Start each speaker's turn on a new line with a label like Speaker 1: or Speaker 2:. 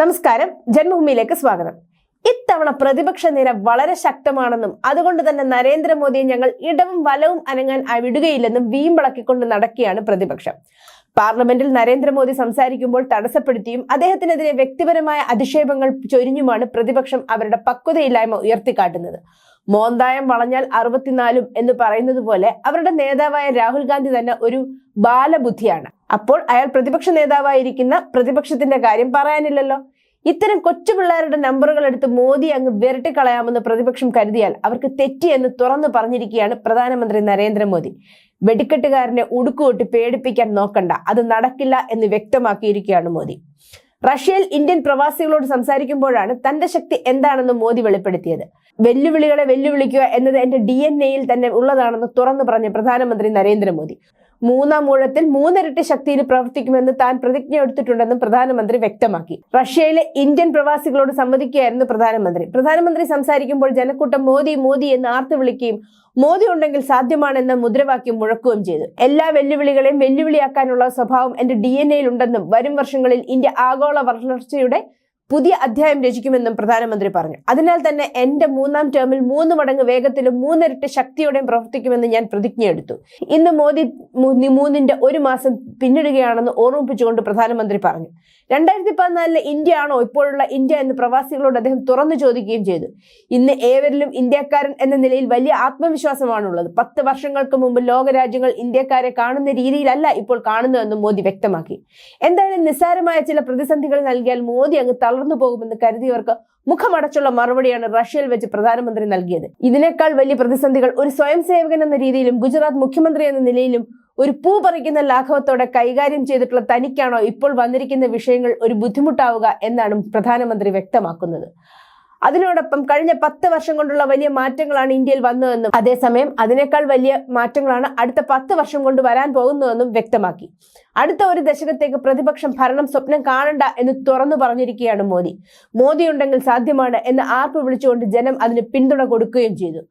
Speaker 1: നമസ്കാരം, ജന്മഭൂമിയിലേക്ക് സ്വാഗതം. ഇത്തവണ പ്രതിപക്ഷ നിര വളരെ ശക്തമാണെന്നും അതുകൊണ്ട് തന്നെ നരേന്ദ്രമോദിയെ ഞങ്ങൾ ഇടവും വലവും അനങ്ങാൻ വിടുകയില്ലെന്നും വീമ്പിളക്കിക്കൊണ്ട് നടക്കുകയാണ് പ്രതിപക്ഷം. പാർലമെന്റിൽ നരേന്ദ്രമോദി സംസാരിക്കുമ്പോൾ തടസ്സപ്പെടുത്തിയും അദ്ദേഹത്തിനെതിരെ വ്യക്തിപരമായ അധിക്ഷേപങ്ങൾ ചൊരിഞ്ഞുമാണ് പ്രതിപക്ഷം അവരുടെ പക്വതയില്ലായ്മ ഉയർത്തിക്കാട്ടുന്നത്. മോന്തായം വളഞ്ഞാൽ 64 എന്ന് പറയുന്നത് പോലെ അവരുടെ നേതാവായ രാഹുൽ ഗാന്ധി തന്നെ ഒരു ബാലബുദ്ധിയാണ്. അപ്പോൾ അയാൾ പ്രതിപക്ഷ നേതാവായിരിക്കുന്ന പ്രതിപക്ഷത്തിന്റെ കാര്യം പറയാനില്ലല്ലോ. ഇത്തരം കൊച്ചു പിള്ളേരുടെ നമ്പറുകൾ എടുത്ത് മോദി അങ്ങ് വിരട്ടിക്കളയാമെന്ന് പ്രതിപക്ഷം കരുതിയാൽ അവർക്ക് തെറ്റി എന്ന് തുറന്നു പറഞ്ഞിരിക്കുകയാണ് പ്രധാനമന്ത്രി നരേന്ദ്രമോദി. വെടിക്കെട്ടുകാരനെ ഉടുക്കുകൊട്ടി പേടിപ്പിക്കാൻ നോക്കണ്ട, അത് നടക്കില്ല എന്ന് വ്യക്തമാക്കിയിരിക്കുകയാണ് മോദി. റഷ്യയിൽ ഇന്ത്യൻ പ്രവാസികളോട് സംസാരിക്കുമ്പോഴാണ് തന്റെ ശക്തി എന്താണെന്ന് മോദി വെളിപ്പെടുത്തിയത്. വെല്ലുവിളികളെ വെല്ലുവിളിക്കുക എന്നത് എന്റെ DNA-യിൽ തന്നെ ഉള്ളതാണെന്ന് തുറന്നു പറഞ്ഞ പ്രധാനമന്ത്രി നരേന്ദ്രമോദി മൂന്നാം ഊഴത്തിൽ 3 ഇരട്ടി ശക്തിയിൽ പ്രവർത്തിക്കുമെന്ന് താൻ പ്രതിജ്ഞ എടുത്തിട്ടുണ്ടെന്നും പ്രധാനമന്ത്രി വ്യക്തമാക്കി. റഷ്യയിലെ ഇന്ത്യൻ പ്രവാസികളോട് സംവദിക്കുകയായിരുന്നു പ്രധാനമന്ത്രി സംസാരിക്കുമ്പോൾ ജനക്കൂട്ടം മോദി മോദി എന്ന് ആർത്തു വിളിക്കുകയും മോദി ഉണ്ടെങ്കിൽ സാധ്യമാണെന്ന മുദ്രാവാക്യം മുഴക്കുകയും ചെയ്തു. എല്ലാ വെല്ലുവിളികളെയും വെല്ലുവിളിയാക്കാനുള്ള സ്വഭാവം എന്റെ DNA-യിൽ ഉണ്ടെന്നും വരും വർഷങ്ങളിൽ ഇന്ത്യ ആഗോള വളർച്ചയുടെ പുതിയ അധ്യായം രചിക്കുമെന്നും പ്രധാനമന്ത്രി പറഞ്ഞു. അതിനാൽ തന്നെ എന്റെ 3ാം ടേമിൽ 3 മടങ്ങ് വേഗത്തിലും 3 ഇരട്ടി ശക്തിയോടെയും പ്രവർത്തിക്കുമെന്ന് ഞാൻ പ്രതിജ്ഞയെടുത്തു. ഇന്ന് മോദി 3ന്റെ 1 മാസം പിന്നിടുകയാണെന്ന് ഓർമ്മിപ്പിച്ചുകൊണ്ട് പ്രധാനമന്ത്രി പറഞ്ഞു. 2014 ഇന്ത്യ ആണോ ഇപ്പോഴുള്ള ഇന്ത്യ എന്ന് പ്രവാസികളോട് അദ്ദേഹം തുറന്നു ചോദിക്കുകയും ചെയ്തു. ഇന്ന് ഏവരിലും ഇന്ത്യക്കാരൻ എന്ന നിലയിൽ വലിയ ആത്മവിശ്വാസമാണുള്ളത്. 10 വർഷങ്ങൾക്ക് മുമ്പ് ലോകരാജ്യങ്ങൾ ഇന്ത്യക്കാരെ കാണുന്ന രീതിയിലല്ല ഇപ്പോൾ കാണുന്നതെന്നും മോദി വ്യക്തമാക്കി. എന്തായാലും നിസ്സാരമായ ചില പ്രതിസന്ധികൾ നൽകിയാൽ മോദി അങ്ങ് തളർന്നു പോകുമെന്ന് കരുതിയവർക്ക് മുഖമടച്ചുള്ള മറുപടിയാണ് റഷ്യയിൽ വെച്ച് പ്രധാനമന്ത്രി നൽകിയത്. ഇതിനേക്കാൾ വലിയ പ്രതിസന്ധികൾ ഒരു സ്വയം സേവകൻ എന്ന രീതിയിലും ഗുജറാത്ത് മുഖ്യമന്ത്രി എന്ന നിലയിലും ഒരു പൂ പറിക്കുന്ന ലാഘവത്തോടെ കൈകാര്യം ചെയ്തിട്ടുള്ള തനിക്കാണോ ഇപ്പോൾ വന്നിരിക്കുന്ന വിഷയങ്ങൾ ഒരു ബുദ്ധിമുട്ടാവുക എന്നാണ് പ്രധാനമന്ത്രി വ്യക്തമാക്കുന്നത്. അതിനോടൊപ്പം കഴിഞ്ഞ 10 വർഷം കൊണ്ടുള്ള വലിയ മാറ്റങ്ങളാണ് ഇന്ത്യയിൽ വന്നതെന്നും അതേസമയം അതിനേക്കാൾ വലിയ മാറ്റങ്ങളാണ് അടുത്ത 10 വർഷം കൊണ്ട് വരാൻ പോകുന്നതെന്നും വ്യക്തമാക്കി. അടുത്ത 1 ദശകത്തേക്ക് പ്രതിപക്ഷം ഭരണം സ്വപ്നം കാണണ്ട എന്ന് തുറന്നു പറഞ്ഞിരിക്കുകയാണ് മോദി. മോദി ഉണ്ടെങ്കിൽ സാധ്യമാണ് എന്ന് ആർപ്പ് വിളിച്ചുകൊണ്ട് ജനം അതിന് പിന്തുണ കൊടുക്കുകയും ചെയ്തു.